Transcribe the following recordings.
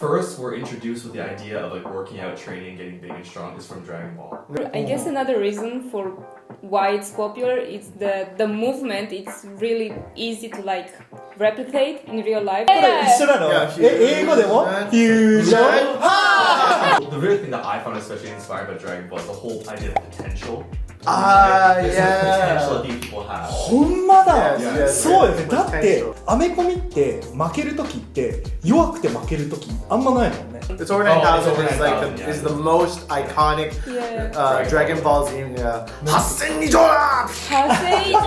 First, we're introduced with the idea of like working out, training, getting big and strong is from Dragon Ball. I guess another reason for why it's popular is the movement. It's really easy to like replicate in real life. これ一緒なの？英語でも？フュージョン？ The real thing that I found especially inspired by Dragon Ball is the whole idea of potential. Yeah. Potential that these people have. ほんまだ、 Yes, yes, そうよね。 yes. だってアメコミって負けるときって弱くて負けるときあんまないもんね。 The Over 9000 Oh, is like yeah. the, is the most iconic Yeah. Dragon Ball Z. 8000以上だ! 8000以上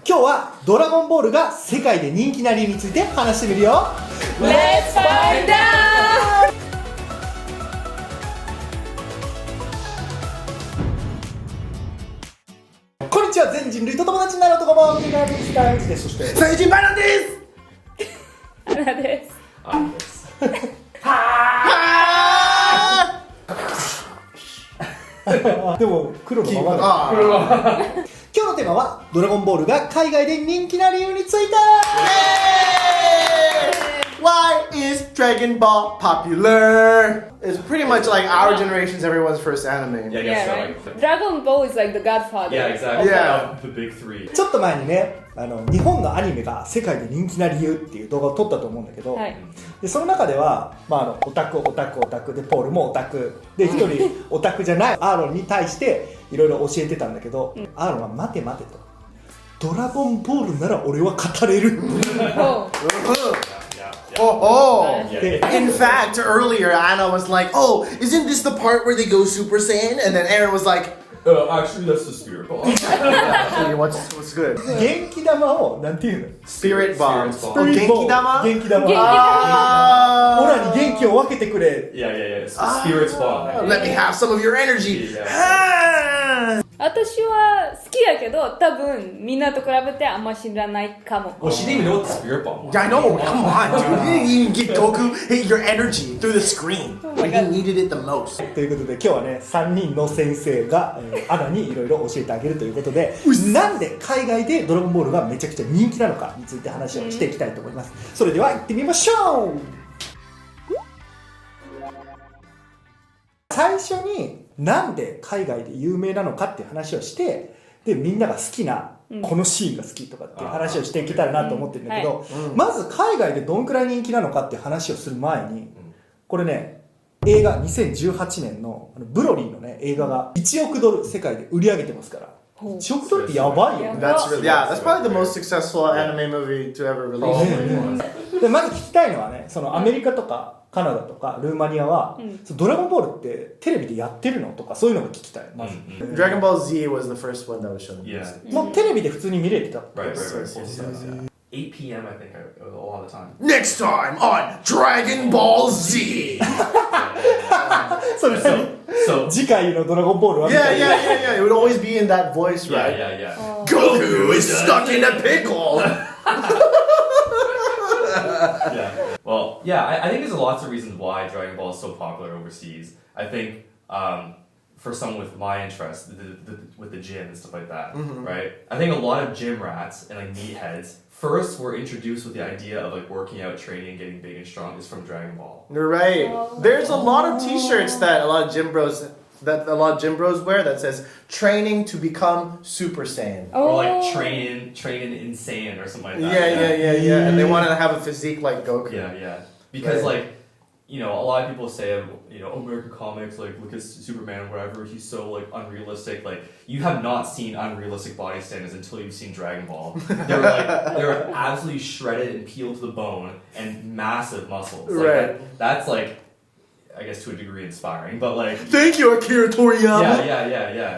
今日はドラゴンボールが世界で人気な理由について話してみるよ。 Let's find out! こんにちは、全人類と友達になる男も沖縄です大地です。そして最人バナです! アナです。でも黒のままだ。今日のテーマはドラゴンボールが海外で人気な理由について。 Why is Dragon Ball popular? It's pretty much like our generation's everyone's first anime. Yeah, I guess Yeah, so. right. Like, Dragon Ball is like the godfather. yeah, exactly. Yeah. The big three. ちょっと前にね、日本のアニメが世界で人気な理由っていう動画を撮ったと思うんだけど、はい。でその中では、オタクでポールもオタクで一人オタクじゃないアーロンに対していろいろ教えてたんだけど、アーロンは待て待てと、ドラゴンボールなら俺は語れる。 Oh. Oh. Yeah. In fact, earlier Anna was like, "Oh, isn't this the part where they go Super Saiyan?" And then Aaron was like, Actually, that's the spirit ball. "Hey, what's good?" 元気玉をなんていうの？ Spirit bomb. Spirit bomb. Oh, Genki Dama? 元気玉。Ah. オラに元気を分けてくれ。 Yeah. Spirit's ball. Let me have some of your energy. Yeah. Ah. 私は好きだけど、多分みんなと比べてあんま知らないかも。 Well, she didn't even know what the spirit bomb was. Yeah, I know. Come on, dude. You didn't even get Goku hit your energy through the screen when he needed it the most. ということで今日はね3人の先生が、アナにいろいろ教えてあげるということで、なんで海外でドラゴンボールがめちゃくちゃ人気なのかについて話をしていきたいと思います。それでは行ってみましょう。最初になんで海外で有名なのかっていう話をして、でみんなが好きなこのシーンが好きとかっていう話をしていけたらなと思ってるんだけど、まず海外でどんくらい人気なのかっていう話をする前に、これね映画2018年のブロリーのね映画が1億ドル世界で売り上げてますから、1億ドルってやばいよね。 That's really, yeah, that's probably the most successful anime movie to ever release. でまず聞きたいのはね、そのアメリカとかカナダとかルーマニアは、そのドラゴンボールってテレビでやってるのとかそういうのが聞きたい。まず、Dragon Ball Z was the first one that was shown. Yeah. もうテレビで普通に見れてた。 Right. Yes. 8 p.m. I think a lot of the time. Next time on Dragon Ball Z. それ何？ So 次回のドラゴンボールはみ Yeah, たいな。 yeah. It would always be in that voice, right? yeah. Goku is stuck in a pickle. Yeah. Well, yeah, I think there's lots of reasons why Dragon Ball is so popular overseas. I think for someone with my interest, with the gym and stuff like that, right? I think a lot of gym rats and like meatheads first were introduced with the idea of like working out, training, getting big and strong is from Dragon Ball. You're right. There's a lot of T-shirts that a lot of gym bros wear that says "Training to become Super Saiyan." Or like training insane or something like that. Yeah. And they want to have a physique like Goku. Yeah. Because like, you know, a lot of people say, you know, American comics, like look at Superman or whatever, he's so like unrealistic. Like you have not seen unrealistic body standards until you've seen Dragon Ball. They're absolutely shredded and peeled to the bone and massive muscles. Like, Right. That's like, I guess to a degree inspiring, but like. Thank you, Akira Toriyama.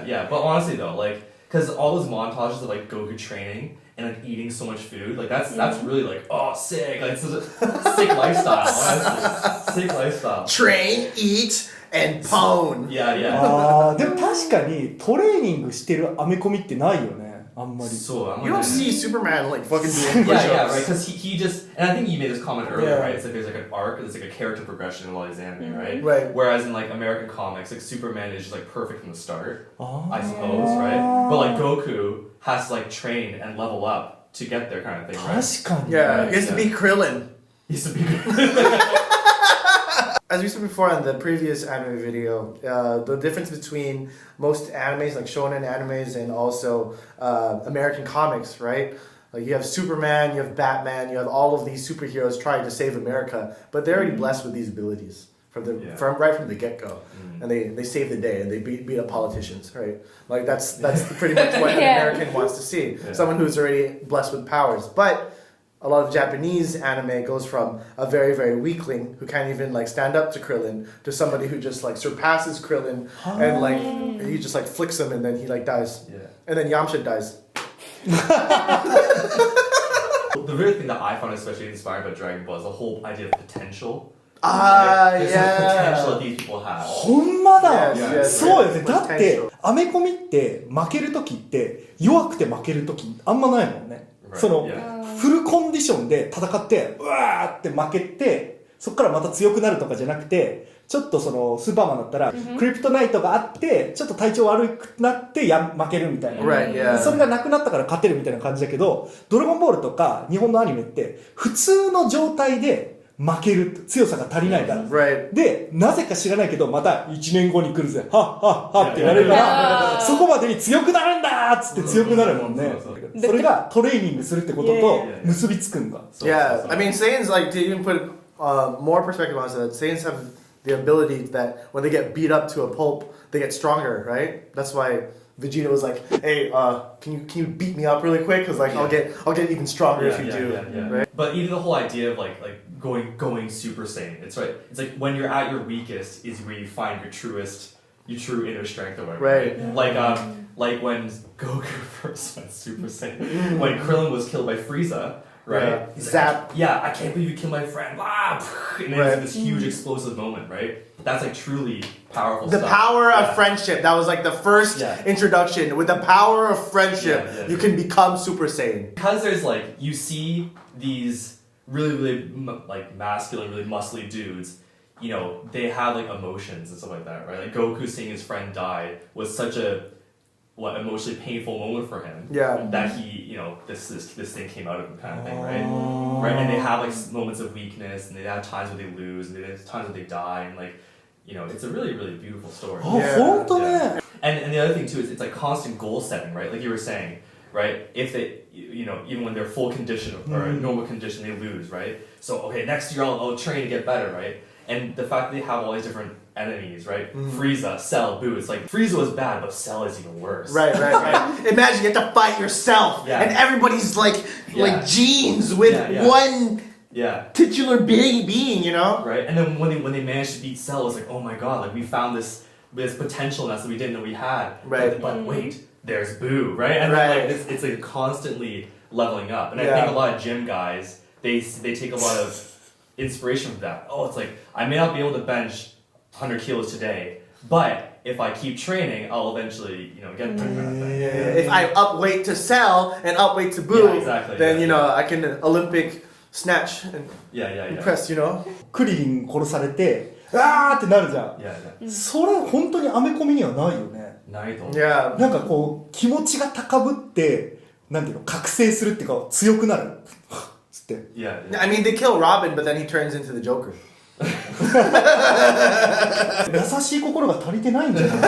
Yeah. But honestly though, like, because all those montages of like Goku training and like eating so much food, like that's really like, oh, sick, like it's a sick lifestyle, honestly. Sick lifestyle. Train, eat, and pone. Yeah. あーでも確かにトレーニングしてるアメコミってないよね、あんまり。 So You don't see Superman like fucking doing push-ups. Yeah, right. Because he just, and I think you made this comment earlier, Yeah. right? It's like there's like an arc, there's like a character progression in all these anime, right? Right. Whereas in like American comics, like Superman is just like perfect from the start, Oh. I suppose, right? But like Goku has to like train and level up to get there kind of thing, right? 確かに。 Yeah, it used to be Krillin. Used to be As we said before on the previous anime video, the difference between most animes, like shonen animes, and also American comics, right? Like you have Superman, you have Batman, you have all of these superheroes trying to save America, but they're already blessed with these abilities right from the get-go, and they save the day and they beat up politicians, right? Like that's pretty much what an American wants to see, someone who's already blessed with powers, but. A lot of Japanese anime goes from a very, very weakling who can't even like stand up to Krillin to somebody who just like surpasses Krillin and like he just like flicks him and then he like dies. Yeah. And then Yamcha dies. The real thing that I found especially inspiring about Dragon Ball is the whole idea of potential. Yeah. There's some potential that these people have. ほんまだ、 Yes, yes, そうよね。 yes. だってアメコミって負ける時って弱くて負ける時あんまないもんね。 Right, その yeah. フルコンディションで戦ってうわーって負けてそっからまた強くなるとかじゃなくてちょっとそのスーパーマンだったら、クリプトナイトがあってちょっと体調悪くなって負けるみたいな、 Right, yeah. それがなくなったから勝てるみたいな感じだけどドラゴンボールとか日本のアニメって普通の状態で負ける強さが足りないから、 Right. でなぜか知らないけどまた1年後に来るぜはっはっはって言われるからそこまでに強くなるんだーっつって強くなるもんね。それがトレーニングするってことと結びつくんだ。 Yeah, I mean, Saiyans, like, to even put more perspective on it, Saiyans have the ability that when they get beat up to a pulp, they get stronger, right? That's why Vegeta was like, "Hey, can you beat me up really quick? Because like I'll get even stronger if you do." Right? But even the whole idea of like going Super Saiyan, it's right. It's like when you're at your weakest is where you find your true inner strength or whatever. Right. Like when Goku first went Super Saiyan, when Krillin was killed by Frieza, right? Yeah. He's Zap. like, yeah, I can't believe you killed my friend. Ah, and then it's this huge explosive moment, right? That's like truly powerful The stuff. power of friendship. That was like the first introduction. With the power of friendship, you can become Super Saiyan. Because there's like you see these really like masculine, really muscly dudes. You know, they have like emotions and stuff like that, right? Like Goku seeing his friend die was such a emotionally painful moment for him. Yeah. That he, you know, this thing came out of him kind of thing, right? Right. And they have like moments of weakness, and they have times where they lose, and they have times where they die, and like, you know, it's a really beautiful story. あ、ほんとね。 And the other thing too is it's like constant goal setting, right? Like you were saying, right? If they, you know, even when they're full condition or normal condition, they lose, right? So okay, next year I'll train to get better, right? And the fact that they have all these different enemies, right? Frieza, Cell, Boo. It's like Frieza was bad, but Cell is even worse. Right. Imagine you have to fight yourself, and everybody's like genes with one titular being, you know? Right. And then when they managed to beat Cell, it's like, oh my god, like we found this potential in us that we didn't know we had. Right. But wait, there's Boo, right? And then like it's like constantly leveling up. And I think a lot of gym guys they take a lot of inspiration from that. Oh, it's like I may not be able to bench 100 kilos today, but if I keep training, I'll eventually, you know, get there. Kind of thing. If I up weight to Cell and up weight to Boo, then you know I can Olympic snatch and press, you know. クリリン殺されてあーってなるじゃん。 Yeah. それ本当にアメコミにはないよね。ないと思う。Yeah. なんかこう気持ちが高ぶってなんていうの覚醒するっていうか強くなるつって。Yeah. I mean, they kill Robin, but then he turns into the Joker. 優しい心が足りてないんじゃない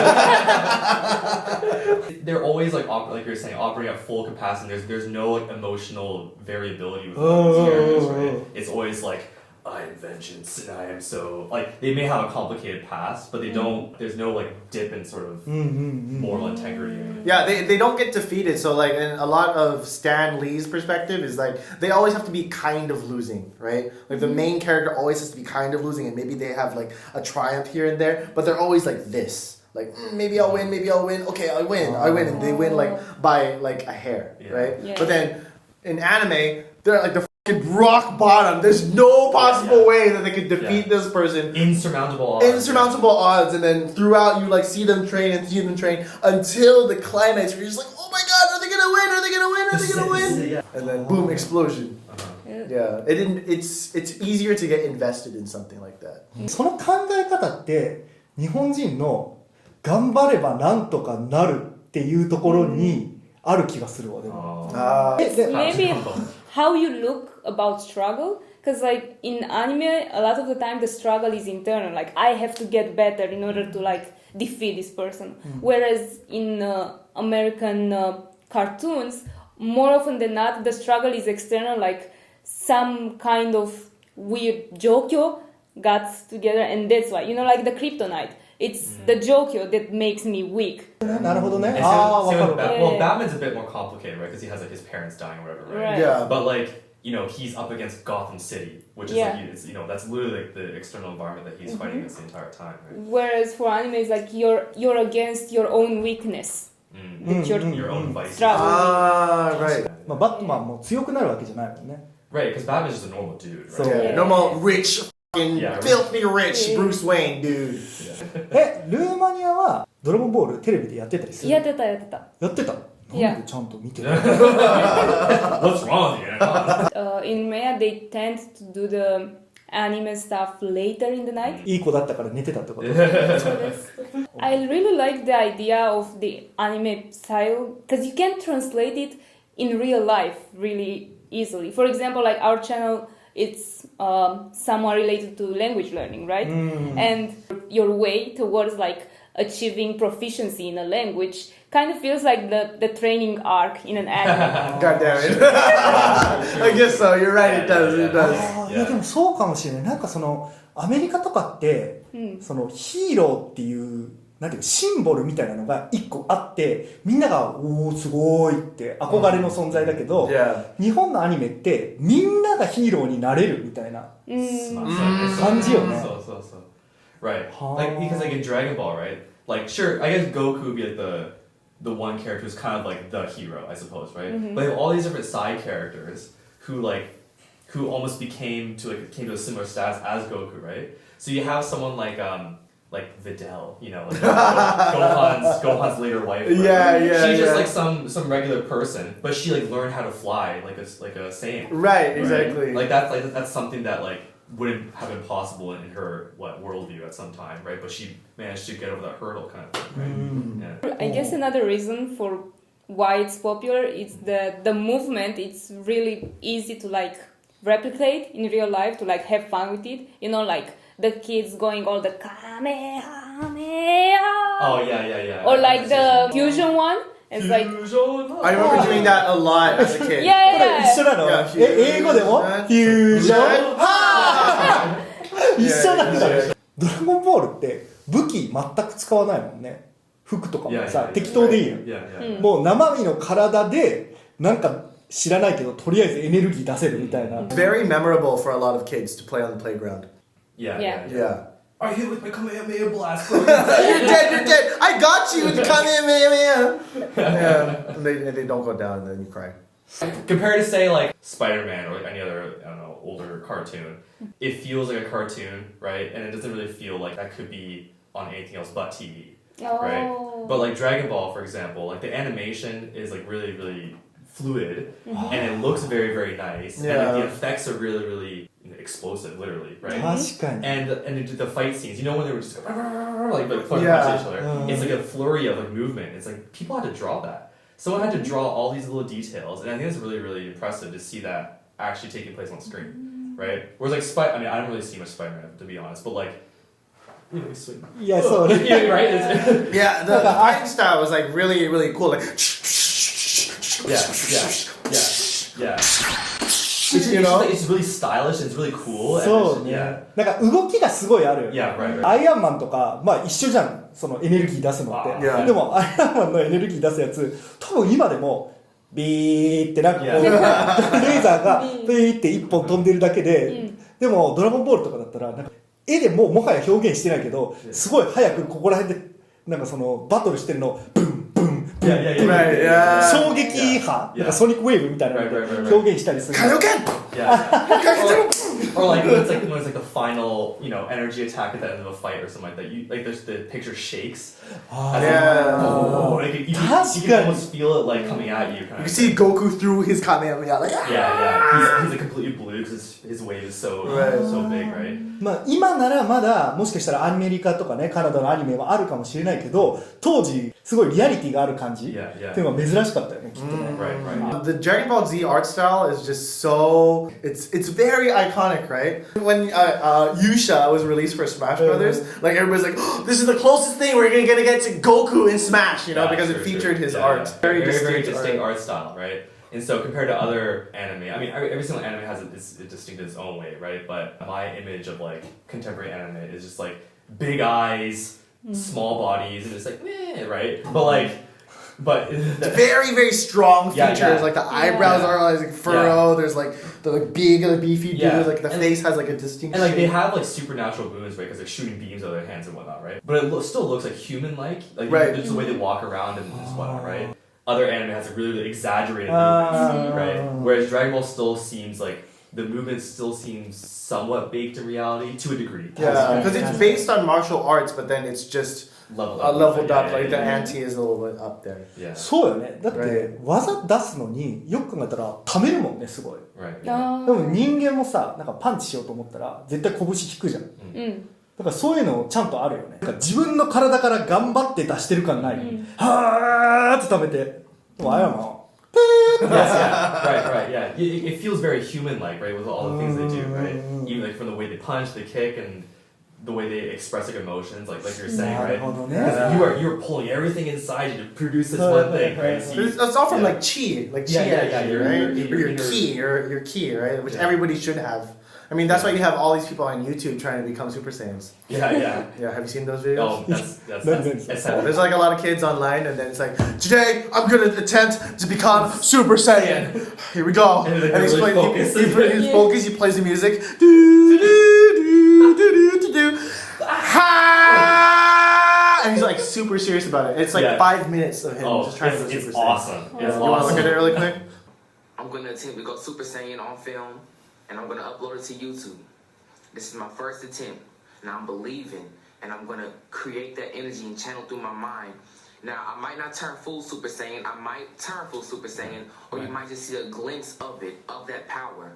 They're always like you're saying, operating at full capacity. There's no like emotional variability with these characters, right? It's always like I am vengeance and I am so like they may have a complicated past, but they don't. There's no like dip in sort of moral integrity. Yeah, they don't get defeated. So like, in a lot of Stan Lee's perspective is like they always have to be kind of losing, right? Like the main character always has to be kind of losing, and maybe they have like a triumph here and there, but they're always like this. Like maybe I'll win. Okay, I win, and they win like by like a hair, right? Yeah. But then in anime, they're like the rock bottom. There's no possible way that they could defeat this person. Insurmountable odds. And then throughout you like see them train until the climax where you're just like, oh my god, are they gonna win? And then boom, explosion. Yeah, it's easier to get invested in something like that. その考え方って日本人の頑張ればなんとかなるっていうところにある気がするわでも。 Maybe how you look about struggle, because like in anime a lot of the time the struggle is internal, like I have to get better in order to like defeat this person, whereas in American cartoons more often than not the struggle is external, like some kind of weird jokyo got together and that's why, you know, like the kryptonite, it's the jokyo that makes me weak. なるほどね。 And ああ、わ same か with るわかる。 Well, Batman's a bit more complicated, right? Because he has like his parents dying or whatever, right? Right. Yeah. But like, you know, he's up against Gotham City, which is Yeah. like, it's, you know, that's literally like the external environment that he's fighting against the entire time, right? Whereas for anime it's like you're against your own weakness, that you're Your own vices. struggling. Right. まあ、バットマンも強くなるわけじゃないもんね。 Right, because Batman's just a normal dude, right? So- Yeah. Normal rich, fucking Yeah. filthy rich Bruce Wayne dude. ルーマニアはドラゴンボールテレビでやってたりする？やってた。やってたの？いやなんでちゃんと見てる？ What's wrong with you? In Maya they tend to do the anime stuff later in the night. いい子だったから寝てたってこと？ I really like the idea of the anime style because you can translate it in real life really easily. For example, like our channel, it's somewhat related to language learning, right? And your way towards like achieving proficiency in a language kind of feels like the training arc in an anime. God damn it. I guess so. You're right. It does. It does. あーいやでもそうかもしれない。なんかそのアメリカとかって、そのヒーローっていうなんていうシンボルみたいなのが一個あってみんながおーすごいって憧れの存在だけど、 Yeah. 日本のアニメってみんながヒーローになれるみたいな。感じよね。 So. Right. Oh. Like, because like in Dragon Ball, right? Like, sure, I guess Goku would be like the one character who's kind of like the hero, I suppose, right? But you have all these different side characters who almost came to a similar status as Goku, right? So you have someone like Videl, you know, like Gohan's later wife. Right? Yeah. She's just yeah. like some regular person, but she like learned how to fly like a Saiyan. Right. Exactly. Like that's something that like wouldn't have been possible in her worldview at some time, right? But she managed to get over that hurdle kind of thing, right? Yeah. I guess another reason for why it's popular is the movement. It's really easy to like replicate in real life, to like have fun with it. You know, like the kids going all the kamehameha. Oh yeah. Or like the fusion one. It's like I remember doing that a lot as a kid. これ yeah. 一緒なの？ Yeah, 英語でも？フュージョン？ Yeah. 一緒なんだ。 Yeah. ドラゴンボールって武器全く使わないもんね。服とかもさ Yeah. 適当でいいよ。 Yeah. もう生身の体でなんか知らないけどとりあえずエネルギー出せるみたいな。 Very memorable for a lot of kids to play on the playground. Yeah. Yeah. I hit with my Kamehameha blast, bro. You're dead. I got you with the Kamehameha. Yeah. And they don't go down and then you cry. Compared to say like Spider-Man or like any other, I don't know, older cartoon, it feels like a cartoon, right? And it doesn't really feel like that could be on anything else but TV, right? Oh. But like Dragon Ball, for example, like the animation is like really, really fluid, and it looks very, very nice. And like, the effects are really, really explosive, literally, right? 確かに。 And the fight scenes, you know, when they were just like punching Yeah. each other, it's like a flurry of like movement. It's like people had to draw that. Someone had to draw all these little details, and I think it's really, really impressive to see that actually taking place on screen, right? Whereas like I mean, I don't really see much Spider-Man to be honest, but like, you know, he's swinging. いやそうね。 Yeah, right? It's- Yeah, the fighting style was like really, really cool. Like, yeah. you know? It's really stylish. It's really cool. and そう it's- ね Yeah.。なんか動きがすごいあるよね。 Yeah, right. アイアンマンとか、まあ一緒じゃん。そのエネルギー出すのって。 Yeah. でもアイアンマンのエネルギー出すやつ、多分今でも、ビーってなんかこう、レ Yeah. ーザーがビーって一本飛んでるだけで、でもドラゴンボールとかだったら、なんか絵でもはや表現してないけど、すごい早くここら辺で、なんかそのバトルしてるのをブンブンYeah, yeah, yeah. Right, yeah. 衝撃波、なんかソニックウェーブみたいなので Right, right, right, right. 表現したりする。Kaioken! Yeah. Or like when it's like the final, energy attack at the end of a fight or something like that. There's the picture shakes. You can almost feel it like coming at you. You can see Goku through his Kamehameha. Like, He's like completely blue because his wave is so big, right? まあ今ならまだもしかしたらアメリカとかねカナダのアニメはあるかもしれないけど当時すごいリアリティがある感じっていうのが珍しかったよねきっとね。The Dragon Ball Z art style is just so it's very iconic, right? When Yusha was released for Smash Brothers, like everybody's like, oh, this is the closest thing we're gonna get to Goku in Smash, because it featured his art. Very distinct art style, right? And so compared to other anime, I mean, every single anime has it's distinct in its own way, right? But my image of like contemporary anime is just like big eyes, small bodies, and it's like meh, right? But very, very strong features. Like the eyebrows are like furrowed. There's like the big, beefy dudes. Like the face has like a distinct. And like they have like supernatural moves, right? Because they're shooting beams out of their hands and whatnot, right? But it still looks like human-like. Like just the way they walk around and whatnot, right? Other anime has a really exaggerated movements, right? Whereas Dragon Ball still seems like the movement still seems somewhat baked in reality to a degree. Yeah, because it's based on martial arts, but then it's just leveled up. Like the ante is a little bit up there. Yeah. そうよね。だって技出すのによく考えたらためるもんねすごい。Right. でも人間もさなんかパンチしようと思ったら絶対拳引くじゃん。だからそういうのちゃんとあるよね。なんか自分の体から頑張って出してる感ない。はーって食べて。もうあやま。Right, yeah. It feels very human-like, right, with all the things they do, right? Even like from the way they punch, they kick, and the way they express like emotions, like you're saying, right? Because you're pulling everything inside you to produce this one thing, right? So that's all from like chi, right? Your ki, right? Which everybody should have. I mean, that's why you have all these people on YouTube trying to become Super Saiyans. Yeah. Have you seen those videos? Oh, that's there's like a lot of kids online, and then it's like, today I'm gonna attempt to become Super Saiyan. Here we go. And he's focused. He plays the music. And he's like super serious about it. It's like 5 minutes of him just trying to go Super Saiyan. It's awesome. You want to look at it really quick? I'm gonna attempt to go Super Saiyan on film. And I'm gonna upload it to YouTube. This is my first attempt. Now I'm believing, and I'm gonna create that energy and channel through my mind. Now I might not turn full Super Saiyan, I might turn full Super Saiyan, or you might just see a glimpse of it, of that power.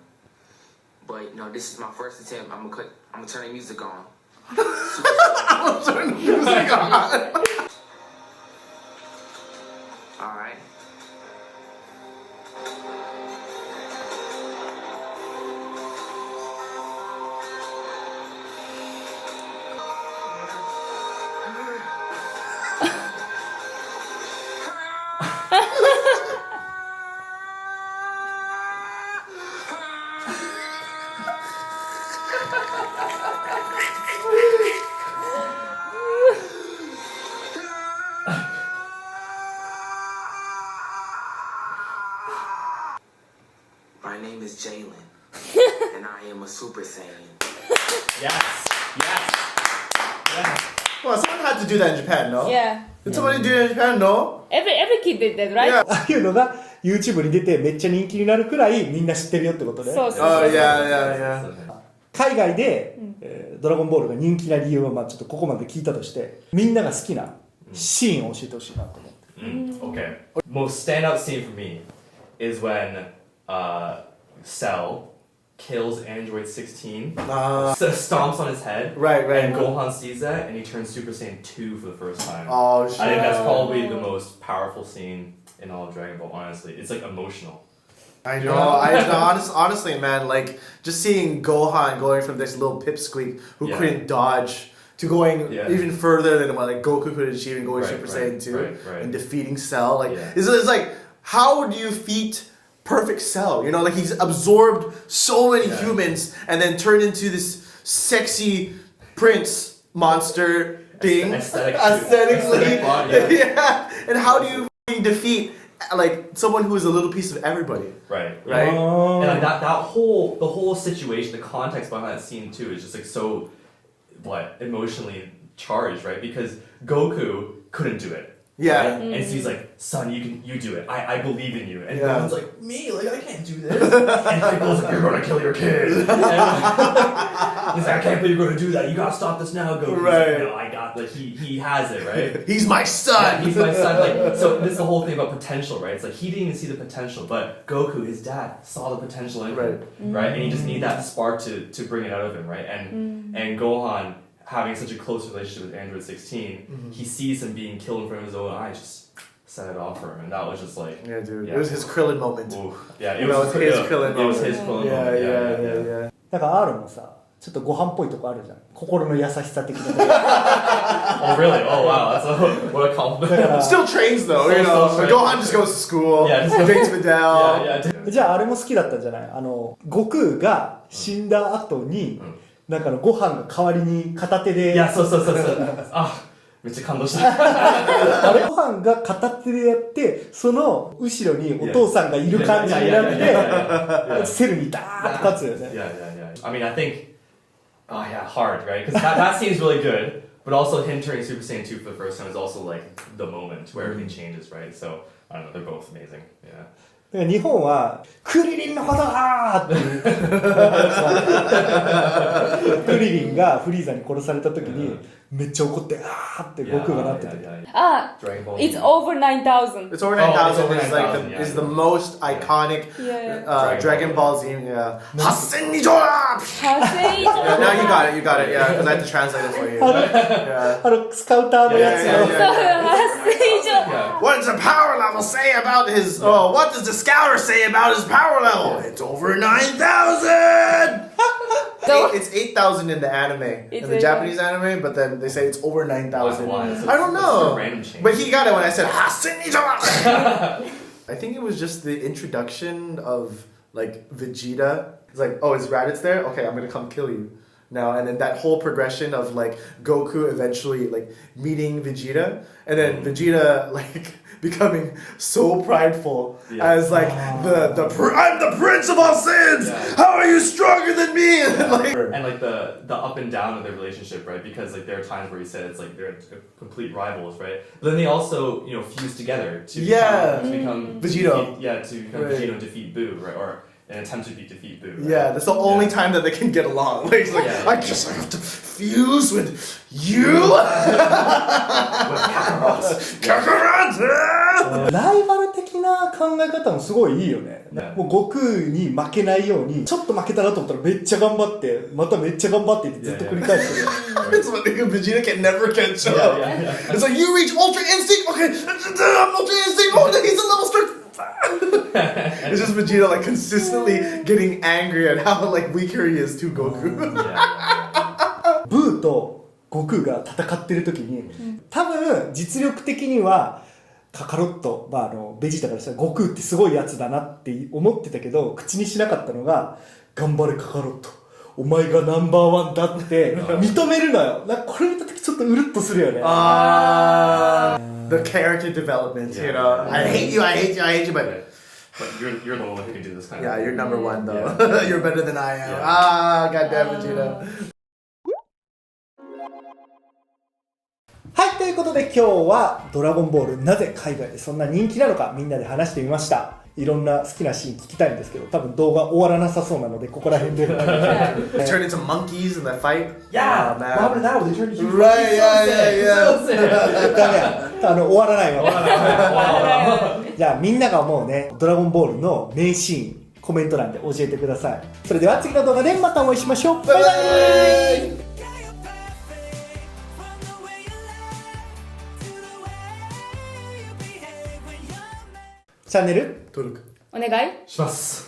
But this is my first attempt. I'm gonna turn the music on. I'm gonna turn the music on. All right. My name is Jalen, and I am a Super Saiyan. Yes. Well, someone had to do that in Japan, no? Yeah. Did somebody do it in Japan, no? Every kid did that, right? Yeah. ああいうのが YouTube に出てめっちゃ人気になるくらいみんな知ってるよってことね。そう。Oh, yeah. 海外で、ドラゴンボールが人気な理由はまあちょっとここまで聞いたとしてみんなが好きなシーンを教えてほしいなと思って。Okay. Most standout scene for me is when Cell kills Android 16, stomps on his head, Right. and Gohan sees that, and he turns Super Saiyan 2 for the first time. Oh, shit. I think that's probably the most powerful scene in all of Dragon Ball, honestly. It's like emotional. I know. Honestly, man, like just seeing Gohan going from this little pipsqueak who couldn't dodge to going even further than what like Goku could achieve and going Super Saiyan 2 and defeating Cell. Like it's like, how do you defeat perfect Cell? Like he's absorbed so many humans and then turned into this sexy prince monster thing aesthetically. Yeah. And how do you defeat like someone who is a little piece of everybody? Right. Oh. And like the whole situation, the context behind that scene too is just like so emotionally charged, right? Because Goku couldn't do it. Yeah. Right? And he's like, son, you do it. I believe in you. And Yeah. Goku's like, me? Like, I can't do this. And Piccolo's like, you're gonna kill your kid. And he's like, I can't believe you're gonna do that. You gotta stop this now, Goku. Right. Like, no, I got this. He has it, right? He's my son. Yeah, he's my son. Like, so this is the whole thing about potential, right? It's like he didn't even see the potential, but Goku, his dad, saw the potential in him, right? And he just needed that spark to bring it out of him, right? And Gohan, having such a close relationship with Android 16, he sees him being killed in front of his own eyes, just set it off for him, and that was just like, Yeah, dude. It was his Krillin moment. ooh. Yeah, You know, it's his Krillin It was moment. his Krillin Yeah, moment. yeah, yeah. だから R もさ、ちょっとご飯っぽいとこあるじゃん。心の優しさ的な。 Oh really? Oh wow, what a compliment. Still trains though, you know. So Gohan just goes to school, Yeah, just- drinks Vidal. Yeah. じゃああれも好きだったんじゃない？悟空が死んだ後に、なんかご飯が代わりに片手で。いや、そう。あ、めっちゃ感動した。あれご飯が片手でやって、その後ろにお父さんがいる感じになって、セルにダーッと勝つよね。Yeah. I mean, I think, hard, right? Because that seems really good, but also him turning Super Saiyan 2 for the first time is also like the moment where everything changes, right? So, I don't know, they're both amazing. Yeah. だから日本はクリリンのことだーっていうクリリンがフリーザに殺された時にめっちゃ怒ってあーって悟空がなってて Dragon Ball. It's over 9,000. It's over 9,000. over It's like 9,000, yeah. it's the most iconic Yeah. Dragon Ball Z. Yeah. Hasen Nijora! Yeah, now you got it. Yeah, because I had to translate it for you. Yeah. スカウターのやつの Yeah. What does the power level say about his? Oh, what does the scouter say about his power level? It's over 9,000. It's 8,000 in the anime, in the Japanese anime, but then they say it's over 9,000. Why? I don't know. It's a random change. But he got it when I said Hasen Nijora. I think it was just the introduction of like Vegeta. It's like, oh, it's Raditz there? Okay, I'm gonna come kill you now. And then that whole progression of like Goku eventually like meeting Vegeta, and then Vegeta like becoming so prideful as like I'm the prince of all sins. How are you stronger than me? And like the up and down of their relationship, right? Because like there are times where he said it's like they're complete rivals, right? But then they also fuse together to become Vegito. to become Vegito and defeat Boo, right? Or an attempt to defeat Boo. Right? Yeah, that's the only time that they can get along. Like, it's like I just have to fuse with you. Kakarot. ライバル的な考え方もすごいいいよね。もう悟空に負けないように、ちょっと負けたなと思ったらめっちゃ頑張って、まためっちゃ頑張ってってずっと繰り返してる。It's like Vegeta can never catch up. It's like you reach Ultra Instinct. Okay, I'm Ultra Instinct. Oh, he's a level strength. It's just Vegeta like consistently getting angry at how like weaker he is to Goku. ブーと悟空が戦ってる時に、多分実力的にはカカロット、ベジータからしたら悟空ってすごいやつだなって思ってたけど、口にしなかったのが頑張れカカロット、お前がナンバーワンだって認めるのよ。なんかこれ見た時ちょっとうるっとするよね。The character development, you know. I hate you, but you're the one who can do this kind yeah, of you're number one though. Yeah. You're better than I am. Yeah. Goddamn Vegeta. はい、ということで今日はドラゴンボールなぜ海外でそんな人気なのかみんなで話してみました。いろんな好きなシーン聞きたいんですけど、多分動画終わらなさそうなのでここら辺で。They turn into monkeys in that fight. Yeah, oh, man. Robin and that they turned into Right, yeah. ダメや、終わらないわ。じゃあみんなが思うね、ドラゴンボールの名シーン、コメント欄で教えてください。それでは次の動画でまたお会いしましょう。バイバイ。チャンネル登録お願いします。